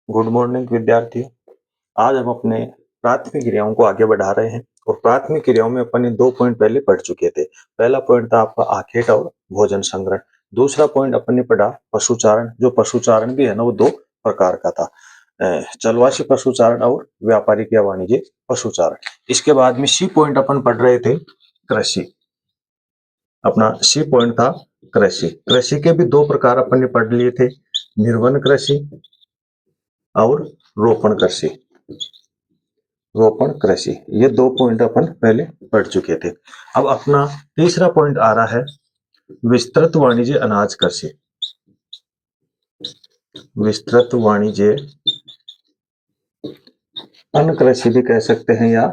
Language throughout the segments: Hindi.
गुड मॉर्निंग विद्यार्थियों। आज हम अपने प्राथमिक क्रियाओं को आगे बढ़ा रहे हैं और प्राथमिक क्रियाओं में अपन ने 2 पॉइंट पहले पढ़ चुके थे। पहला पॉइंट था आपका आखेट और भोजन संग्रहण। दूसरा पॉइंट अपन ने पढ़ा पशुचारण, जो पशुचारण भी है ना वो 2 प्रकार का था। चलवासी पशुचारण और व्यापारिक या वाणिज्य पशुचारण। इसके बाद में सी पॉइंट अपन पढ़ रहे थे कृषि। अपना सी पॉइंट था कृषि। कृषि के भी 2 प्रकार अपन ने पढ़ लिए थे, निर्वन कृषि और रोपण कृषि। रोपण कृषि, ये 2 पॉइंट अपन पहले पढ़ चुके थे। अब अपना तीसरा पॉइंट आ रहा है विस्तृत वाणिज्य अनाज कृषि। विस्तृत वाणिज्य अन्न कृषि भी कह सकते हैं या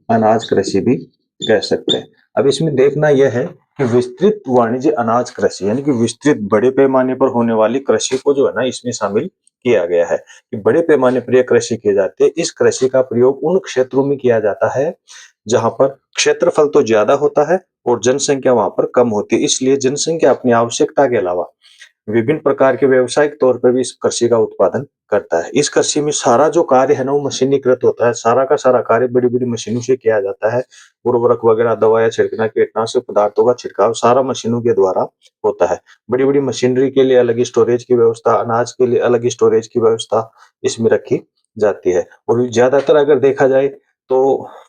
अनाज कृषि भी कह सकते हैं। अब इसमें देखना यह है कि विस्तृत वाणिज्य अनाज कृषि यानी कि विस्तृत बड़े पैमाने पर होने वाली कृषि को जो है ना इसमें शामिल किया गया है कि बड़े पैमाने पर यह कृषि की जाती है। इस कृषि का प्रयोग उन क्षेत्रों में किया जाता है जहां पर क्षेत्रफल तो ज्यादा होता है और जनसंख्या वहां पर कम होती है। इसलिए जनसंख्या अपनी आवश्यकता के अलावा विभिन्न प्रकार के व्यावसायिक तौर पर भी इस कृषि का उत्पादन करता है। इस कृषि में सारा जो कार्य है ना वो मशीनीकृत होता है। सारा का सारा कार्य बड़ी बड़ी मशीनों से किया जाता है। उर्वरक वगैरह, दवाएं छिड़कना, कीटनाशक पदार्थों का छिड़काव सारा मशीनों के द्वारा होता है। बड़ी बड़ी मशीनरी के लिए अलग स्टोरेज की व्यवस्था, अनाज के लिए अलग स्टोरेज की व्यवस्था इसमें रखी जाती है। और ज्यादातर अगर देखा जाए तो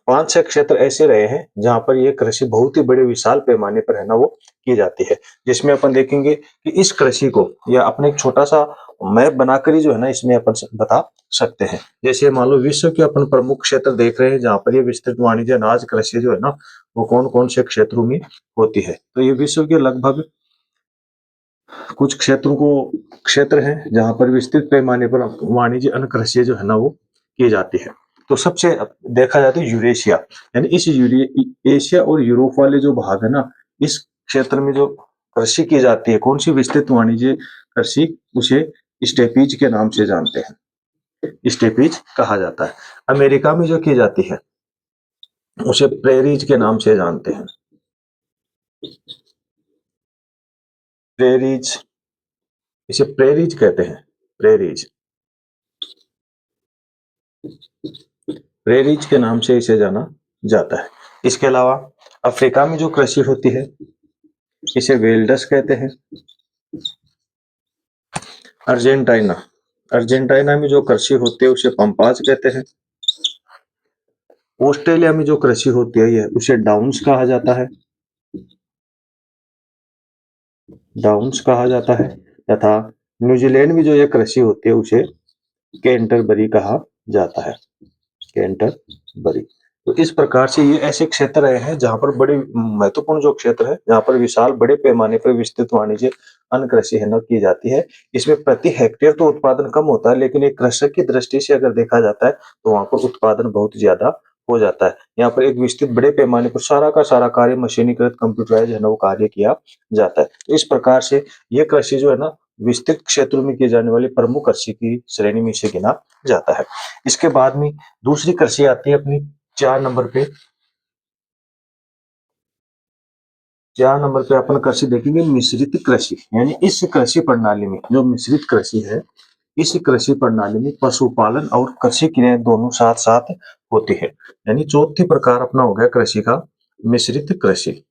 5-6 क्षेत्र ऐसे रहे हैं जहां पर यह कृषि बहुत ही बड़े विशाल पैमाने पर है ना वो की जाती है। जिसमें अपन देखेंगे कि इस कृषि को या अपने एक छोटा सा मैप बनाकर ही जो है ना इसमें अपन बता सकते हैं। जैसे मान लो विश्व के अपन प्रमुख क्षेत्र देख रहे हैं जहां पर ये विस्तृत वाणिज्य अनाज कृषि जो है ना वो कौन कौन से क्षेत्रों में होती है। तो ये विश्व के लगभग कुछ क्षेत्रों को क्षेत्र हैं जहां पर विस्तृत पैमाने पर वाणिज्य अन्न कृषि जो है ना वो की जाती है। तो सबसे देखा जाए तो यूरेशिया यानी इस एशिया और यूरोप वाले जो भाग है ना इस क्षेत्र में जो कृषि की जाती है, कौन सी विस्तृत वाणिज्य कृषि, उसे स्टेपीज के नाम से जानते हैं। स्टेपीज कहा जाता है। अमेरिका में जो की जाती है उसे प्रेरीज के नाम से जानते हैं। प्रेरीज, इसे प्रेरीज कहते हैं। प्रेरीज, प्रेरीज के नाम से इसे जाना जाता है। इसके अलावा अफ्रीका में जो कृषि होती है इसे वेल्डस कहते हैं। अर्जेंटीना, अर्जेंटीना में जो कृषि होती है उसे पंपाज कहते हैं। ऑस्ट्रेलिया में जो कृषि होती है उसे डाउन्स कहा जाता है। डाउन्स कहा जाता है। तथा न्यूजीलैंड में जो यह कृषि होती है उसे कैंटरबरी कहा जाता है। कैंटरबरी। तो इस प्रकार से ये ऐसे क्षेत्र रहे हैं जहां पर बड़े महत्वपूर्ण जो क्षेत्र है जहां पर विशाल बड़े पैमाने पर विस्तृत वाणिज्य अन्न कृषि है ना की जाती है। इसमें प्रति हेक्टेयर तो उत्पादन कम होता है लेकिन एक कृषक की दृष्टि से अगर देखा जाता है तो वहां पर उत्पादन बहुत ज्यादा हो जाता है। यहाँ पर एक विस्तृत बड़े पैमाने पर सारा का सारा कार्य मशीनीकृत कंप्यूटराइज है ना वो कार्य किया जाता है। तो इस प्रकार से ये कृषि जो है ना विस्तृत क्षेत्रों में की जाने वाली प्रमुख कृषि की श्रेणी में से गिना जाता है। इसके बाद में दूसरी कृषि आती है अपनी 4 नंबर पे। 4 नंबर पे अपन कृषि देखेंगे मिश्रित कृषि यानी इस कृषि प्रणाली में जो मिश्रित कृषि है इस कृषि प्रणाली में पशुपालन और कृषि क्रियाएं दोनों साथ साथ होती है। यानी चौथी प्रकार अपना हो गया कृषि का मिश्रित कृषि।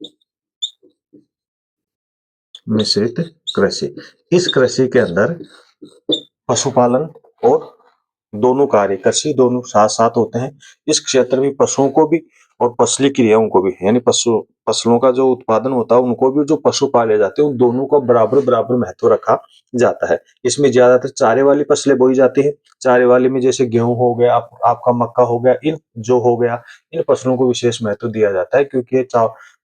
मिश्रित कृषि, इस कृषि के अंदर पशुपालन और दोनों कार्य कृषि दोनों साथ साथ होते हैं। इस क्षेत्र में पशुओं को भी और फसली क्रियाओं को भी यानी फसलों का जो उत्पादन होता है उनको भी, जो पशु पाले जाते हैं उन दोनों का बराबर बराबर महत्व रखा जाता है। इसमें ज्यादातर चारे वाली फसलें बोई जाती है। चारे वाली में जैसे गेहूं हो गया, आपका मक्का हो गया, इन जो हो गया इन फसलों को विशेष महत्व दिया जाता है क्योंकि ये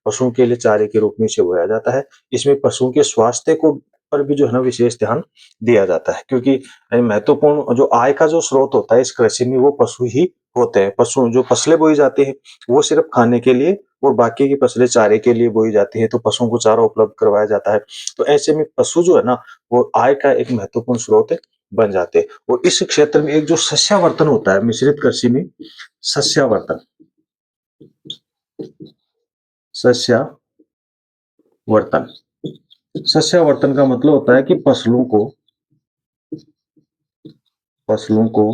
पशुओं के लिए चारे के रूप में इसे बोया जाता है। इसमें पशुओं के स्वास्थ्य को पर भी जो है ना विशेष ध्यान दिया जाता है क्योंकि महत्वपूर्ण जो आय का जो स्रोत होता है इस कृषि में वो पशु ही होते हैं। पशु जो फसलें बोई जाती है वो सिर्फ खाने के लिए और बाकी की फसलें चारे के लिए बोई जाती है। तो पशुओं को चारा उपलब्ध करवाया जाता है। तो ऐसे में पशु जो है ना वो आय का एक महत्वपूर्ण स्रोत बन जाते हैं। और इस क्षेत्र में एक जो सस्यावर्तन होता है मिश्रित कृषि में, सस्यावर्तन, सस्यावर्तन, सस्यावर्तन का मतलब होता है कि फसलों को फसलों को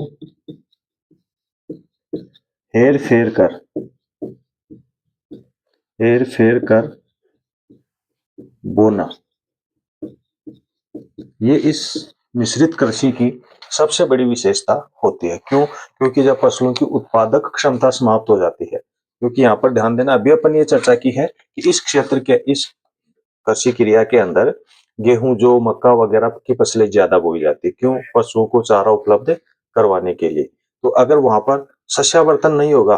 हेर फेर कर बोना, ये इस मिश्रित कृषि की सबसे बड़ी विशेषता होती है। क्यों? क्योंकि जब फसलों की उत्पादक क्षमता समाप्त हो जाती है, क्योंकि यहाँ पर ध्यान देना, अभी अपन ये चर्चा की है कि इस क्षेत्र के, इस कृषि क्रिया के अंदर गेहूं, जौ, मक्का वगैरह की फसलें ज्यादा बोई जाती है। क्यों? पशुओं को चारा उपलब्ध करवाने के लिए। तो अगर वहां पर शस्यावर्तन नहीं होगा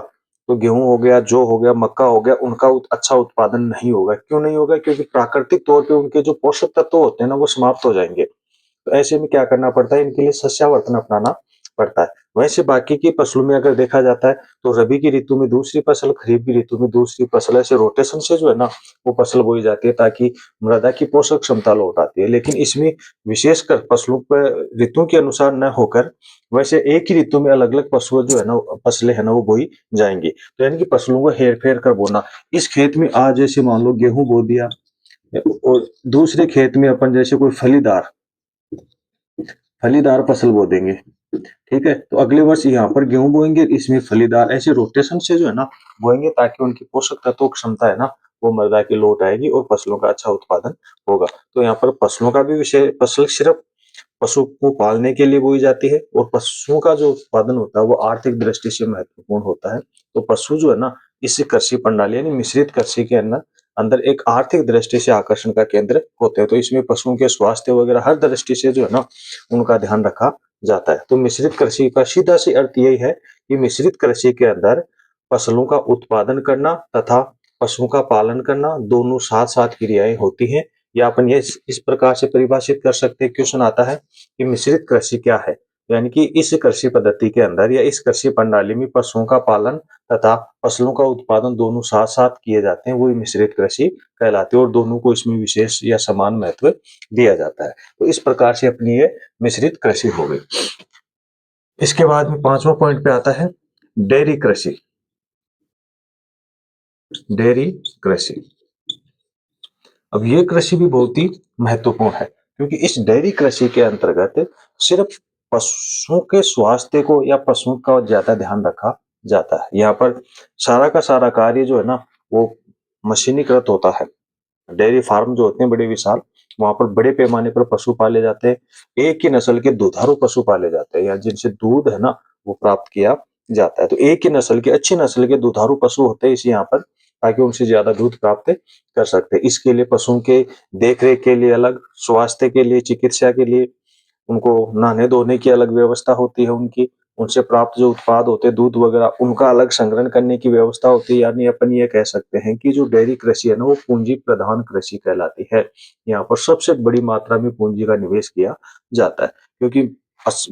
तो गेहूं हो गया, जौ हो गया, मक्का हो गया, उनका अच्छा उत्पादन नहीं होगा। क्यों नहीं होगा? क्योंकि प्राकृतिक तौर पे उनके जो पोषक तत्व होते हैं ना, वो समाप्त हो जाएंगे। तो ऐसे में क्या करना पड़ता है? इनके लिए सस्यावर्तन अपनाना पड़ता है। वैसे बाकी की फसलों में अगर देखा जाता है तो रबी की ऋतु में दूसरी फसल, खरीफ की ऋतु में दूसरी फसल, ऐसे रोटेशन से जो है ना वो फसल बोई जाती है, ताकि मृदा की पोषक क्षमता लौट आती है। लेकिन इसमें विशेषकर फसलों पर ऋतु के अनुसार न होकर वैसे एक ही ऋतु में अलग अलग फसलों जो है ना, फसलें है ना, वो बोई जाएंगी। तो यानी कि फसलों को हेर फेर कर बोना। इस खेत में आज जैसे मान लो गेहूं बो दिया, और दूसरे खेत में अपन जैसे कोई फलीदार फसल बो देंगे, ठीक है, तो अगले वर्ष यहाँ पर गेहूं बोएंगे, इसमें फलीदार, ऐसे रोटेशन से जो है ना बोएंगे, ताकि उनकी पोषक तत्व क्षमता है ना वो मृदा की लौट आएगी और फसलों का अच्छा उत्पादन होगा। तो यहाँ पर फसलों का भी विषय, फसल सिर्फ पशु को पालने के लिए बोई जाती है, और पशुओं का जो उत्पादन होता है वो आर्थिक दृष्टि से महत्वपूर्ण होता है। तो पशु जो है ना इस कृषि प्रणाली यानी मिश्रित कृषि के अंदर अंदर एक आर्थिक दृष्टि से आकर्षण का केंद्र होते हैं। तो इसमें पशुओं के स्वास्थ्य वगैरह हर दृष्टि से जो है ना उनका ध्यान रखा जाता है। तो मिश्रित कृषि का सीधा सी अर्थ यही है कि मिश्रित कृषि के अंदर फसलों का उत्पादन करना तथा पशुओं का पालन करना, दोनों साथ साथ क्रियाएं होती हैं। या अपन ये इस प्रकार से परिभाषित कर सकते हैं, क्वेश्चन आता है कि मिश्रित कृषि क्या है? यानी कि इस कृषि पद्धति के अंदर या इस कृषि प्रणाली में पशुओं का पालन तथा फसलों का उत्पादन दोनों साथ साथ किए जाते हैं, वो मिश्रित कृषि कहलाती है, और दोनों को इसमें विशेष या समान महत्व दिया जाता है। तो इस प्रकार से अपनी ये मिश्रित कृषि हो गई। इसके बाद में पांचवा पॉइंट पे आता है डेयरी कृषि। डेयरी कृषि, अब ये कृषि भी बहुत ही महत्वपूर्ण है, क्योंकि इस डेयरी कृषि के अंतर्गत सिर्फ पशुओं के स्वास्थ्य को या पशुओं का ज्यादा ध्यान रखा जाता है। यहाँ पर सारा का सारा कार्य जो है ना वो मशीनीकृत होता है। डेयरी फार्म जो होते हैं बड़े विशाल, वहां पर बड़े पैमाने पर पशु पाले जाते हैं। एक ही नस्ल के दुधारू पशु पाले जाते हैं, या जिनसे दूध है ना वो प्राप्त किया जाता है। तो एक ही नस्ल के, अच्छी नस्ल के दुधारू पशु होते हैं इस यहाँ पर, ताकि उनसे ज्यादा दूध प्राप्त कर सकते हैं। इसके लिए पशुओं के देखरेख के लिए अलग, स्वास्थ्य के लिए, चिकित्सा के लिए, उनको नहाने धोने की अलग व्यवस्था होती है उनकी, उनसे प्राप्त जो उत्पाद होते हैं दूध वगैरह उनका अलग संग्रहण करने की व्यवस्था होती है। यानी अपन ये कह सकते हैं कि जो डेयरी कृषि है ना वो पूंजी प्रधान कृषि कहलाती है। यहाँ पर सबसे बड़ी मात्रा में पूंजी का निवेश किया जाता है, क्योंकि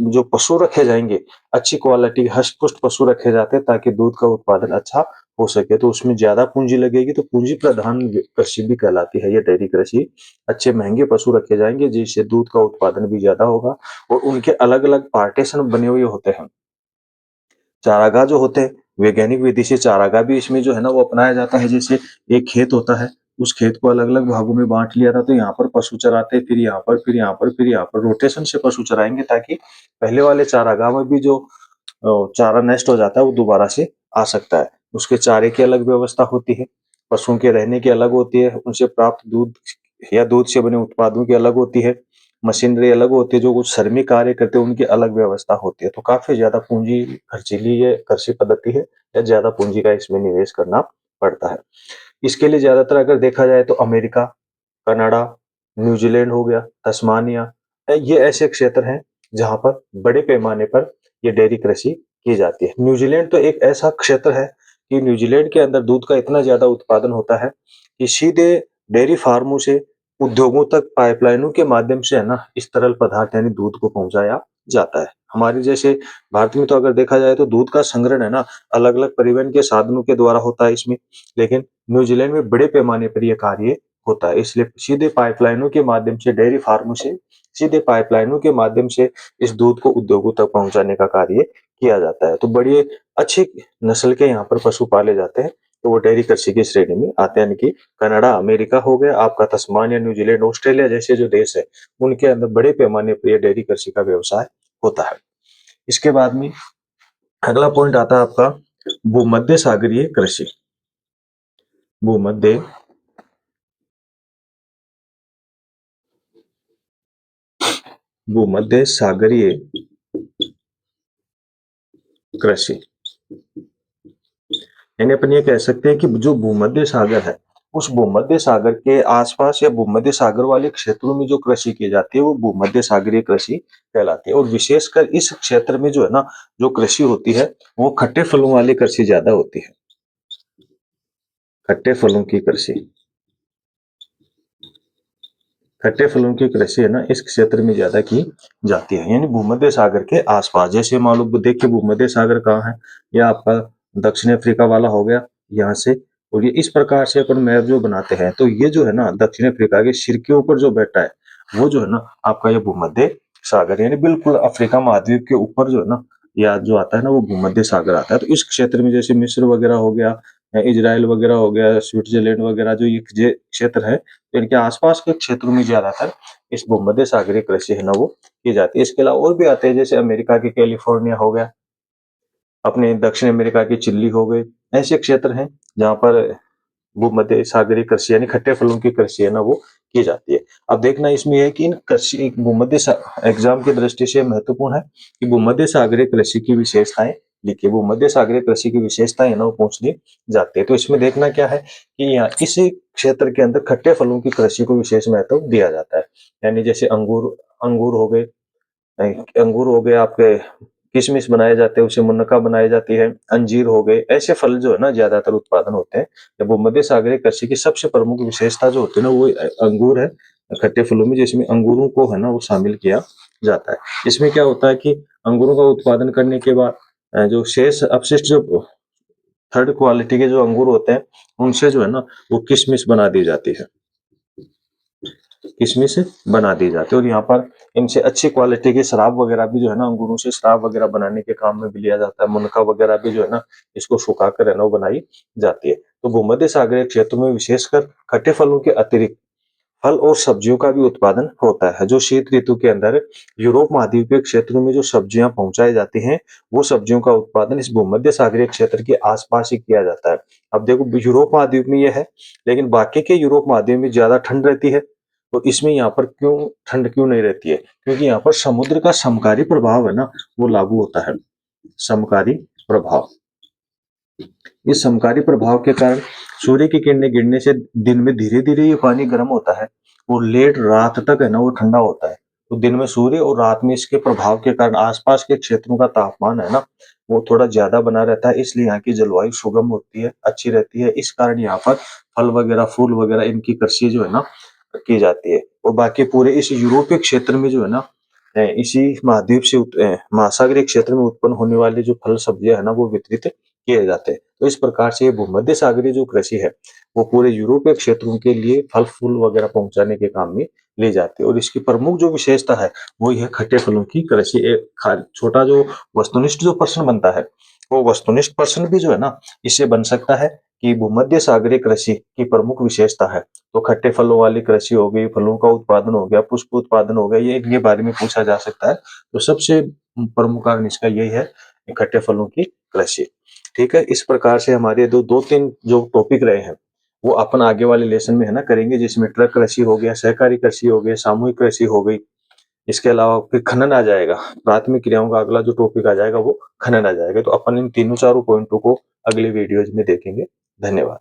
जो पशु रखे जाएंगे अच्छी क्वालिटी हष्ट पुष्ट पशु रखे जाते हैं, ताकि दूध का उत्पादन अच्छा हो सके। तो उसमें ज्यादा पूंजी लगेगी, तो पूंजी प्रधान कृषि भी कहलाती है ये डेयरी कृषि। अच्छे महंगे पशु रखे जाएंगे जिससे दूध का उत्पादन भी ज्यादा होगा, और उनके अलग अलग पार्टीशन बने हुए होते हैं। चारागाह जो होते हैं, वैज्ञानिक विधि से चारागाह भी इसमें जो है ना वो अपनाया जाता है। जैसे एक खेत होता है, उस खेत को अलग अलग भागों में बांट लिया था, तो यहाँ पर पशु चराते, फिर यहाँ पर, फिर यहाँ पर, फिर यहाँ पर रोटेशन से पशु चराएंगे, ताकि पहले वाले चारागाह में भी जो चारा नष्ट हो जाता है वो दोबारा से आ सकता है। उसके चारे की अलग व्यवस्था होती है, पशुओं के रहने की अलग होती है, उनसे प्राप्त दूध या दूध से बने उत्पादों की अलग होती है, मशीनरी अलग होती है, जो कुछ श्रमिक कार्य करते हैं उनकी अलग व्यवस्था होती है। तो काफी ज्यादा पूंजी खर्चीली ये कृषि पद्धति है, या ज्यादा पूंजी का इसमें निवेश करना पड़ता है। इसके लिए ज्यादातर अगर देखा जाए तो अमेरिका, कनाडा, न्यूजीलैंड हो गया, तस्मानिया, ये ऐसे क्षेत्र हैं जहां पर बड़े पैमाने पर ये डेयरी कृषि की जाती है। न्यूजीलैंड तो एक ऐसा क्षेत्र है कि न्यूजीलैंड के अंदर दूध का इतना ज्यादा उत्पादन होता है कि सीधे डेयरी फार्मों से उद्योगों तक पाइपलाइनों के माध्यम से है ना इस तरल पदार्थ यानी दूध को पहुंचाया जाता है। हमारे जैसे भारत में तो अगर देखा जाए तो दूध का संग्रहण है ना अलग अलग परिवहन के साधनों के द्वारा होता है इसमें, लेकिन न्यूजीलैंड में बड़े पैमाने पर यह कार्य होता है। इसलिए सीधे पाइपलाइनों के माध्यम से, डेयरी फार्मों से सीधे पाइपलाइनों के माध्यम से इस दूध को उद्योगों तक पहुंचाने का कार्य किया जाता है। तो बड़ी अच्छी नस्ल के यहाँ पर पशु पाले जाते हैं, तो वो डेयरी कृषि की श्रेणी में आते हैं। यानी कि कनाडा, अमेरिका हो गया आपका, तस्मानिया, न्यूजीलैंड, ऑस्ट्रेलिया जैसे जो देश है उनके अंदर बड़े पैमाने पर डेयरी कृषि का व्यवसाय होता है। इसके बाद में अगला पॉइंट आता है आपका भूमध्य सागरीय कृषि। भूमध्य भूमध्य सागरीय कृषि, यानी अपन ये कह सकते हैं कि जो भूमध्य सागर है, उस भूमध्य सागर के आसपास या भूमध्य सागर वाले क्षेत्रों में जो कृषि की जाती है वो भूमध्य सागरीय कृषि कहलाती है। और विशेषकर इस क्षेत्र में जो है ना, जो कृषि होती है वो खट्टे फलों वाली कृषि ज्यादा होती है। खट्टे फलों की कृषि, खट्टे फलों की कृषि है ना, इस क्षेत्र में ज्यादा की जाती है, यानी भूमध्य सागर के आसपास। जैसे मान लो देखिए भूमध्य सागर कहाँ है, या आपका दक्षिण अफ्रीका वाला हो गया यहाँ से। और ये इस प्रकार से अपन मैप जो बनाते हैं, तो ये जो है ना दक्षिण अफ्रीका के सिर के ऊपर जो बैठा है वो जो है ना आपका ये भूमध्य सागर, यानी बिल्कुल अफ्रीका महाद्वीप के ऊपर जो है ना, या जो आता है ना वो भूमध्य सागर आता है। तो इस क्षेत्र में जैसे मिस्र वगैरह हो गया, इजराइल वगैरह हो गया, स्विट्जरलैंड वगैरह, जो ये क्षेत्र है, तो इनके आसपास के क्षेत्रों में ज्यादातर इस भूमध्य सागरीय कृषि है ना वो की जाती है। इसके अलावा और भी आते हैं, जैसे अमेरिका की कैलिफोर्निया हो गया, अपने दक्षिण अमेरिका की चिल्ली हो गई, ऐसे क्षेत्र हैं जहाँ पर भूमध्य सागरीय कृषि यानी खट्टे फलों की कृषि है ना वो की जाती है। अब देखना इसमें है कि इन कृषि एग्जाम की दृष्टि से महत्वपूर्ण है कि भूमध्य सागरीय कृषि की विशेषताएं लिखिए। भूमध्य सागरीय कृषि की विशेषताएं है ना वो पूछ ली जाती है। तो इसमें देखना क्या है कि यहाँ इसी क्षेत्र के अंदर खट्टे फलों की कृषि को विशेष महत्व दिया जाता है। यानी जैसे अंगूर अंगूर हो गए, अंगूर हो गए आपके, किशमिश बनाए जाते हैं, उसे मुनक्का बनाई जाती है, अंजीर हो गए, ऐसे फल जो है ना ज्यादातर उत्पादन होते हैं। या भूमध्य सागरीय कृषि की सबसे प्रमुख विशेषता जो होती है ना वो अंगूर है, खट्टे फलों में, जिसमें अंगूरों को है ना वो शामिल किया जाता है। इसमें क्या होता है कि अंगूरों का उत्पादन करने के बाद जो शेष अपशिष्ट जो थर्ड क्वालिटी के जो अंगूर होते हैं, उनसे जो है ना वो किशमिश बना दी जाती है, किशमिश बना दी जाती है। और यहाँ पर इनसे अच्छी क्वालिटी की शराब वगैरह भी जो है ना, अंगूरों से शराब वगैरह बनाने के काम में भी लिया जाता है। मुनक्का वगैरह भी जो है ना इसको सुखा कर है ना वो बनाई जाती है। तो भूमध्य सागरीय क्षेत्र में विशेषकर खट्टे फलों के अतिरिक्त फल और सब्जियों का भी उत्पादन होता है। जो शीत ऋतु के अंदर यूरोप महाद्वीपीय क्षेत्रों में जो सब्जियां पहुंचाई जाती हैं, वो सब्जियों का उत्पादन इस भूमध्य सागरीय क्षेत्र के आसपास ही किया जाता है। अब देखो यूरोप महाद्वीप में यह है, लेकिन बाकी के यूरोप महाद्वीप में ज्यादा ठंड रहती है। तो इसमें यहाँ पर क्यों ठंड क्यों नहीं रहती है? क्योंकि यहाँ पर समुद्र का समकारी प्रभाव है ना वो लागू होता है। समकारी प्रभाव, इस समकारी प्रभाव के कारण सूर्य की किरणें गिरने से दिन में धीरे धीरे ये पानी गर्म होता है और लेट रात तक है ना वो ठंडा होता है। तो दिन में सूर्य और रात में इसके प्रभाव के कारण आसपास के क्षेत्रों का तापमान है ना वो थोड़ा ज्यादा बना रहता है। इसलिए यहाँ की जलवायु सुगम होती है, अच्छी रहती है। इस कारण यहाँ पर फल वगैरह फूल वगैरह इनकी कृषि जो है ना की जाती है। और बाकी पूरे इस यूरोपीय क्षेत्र में जो है ना इसी महाद्वीप से महासागरीय क्षेत्र में उत्पन्न होने वाली जो फल सब्जियां है ना वो वितरित किए जाते हैं। तो इस प्रकार से ये भूमध्य सागरीय जो कृषि है वो पूरे यूरोपीय क्षेत्रों के लिए फल फूल वगैरह पहुंचाने के काम में ली जाती है। और इसकी प्रमुख जो विशेषता है वो यह खट्टे फलों की कृषि। एक छोटा जो वस्तुनिष्ठ जो प्रश्न बनता है, वो वस्तुनिष्ठ प्रश्न भी जो है ना इससे बन सकता है कि भूमध्य सागरीय कृषि की प्रमुख विशेषता है। तो खट्टे फलों वाली कृषि हो गई, फलों का उत्पादन हो गया, पुष्प उत्पादन हो गया, ये इनके बारे में पूछा जा सकता है। तो सबसे प्रमुख कारण इसका यही है, खट्टे फलों की कृषि। ठीक है, इस प्रकार से हमारे दो तीन जो टॉपिक रहे हैं वो अपन आगे वाले लेसन में है ना करेंगे, जिसमें ट्रक कृषि हो गया, सहकारी कृषि हो गया, सामूहिक कृषि हो गई। इसके अलावा फिर खनन आ जाएगा, प्राथमिक क्रियाओं का अगला जो टॉपिक आ जाएगा वो खनन आ जाएगा। तो अपन इन तीनों चारों पॉइंटों को अगले वीडियोज में देखेंगे। धन्यवाद।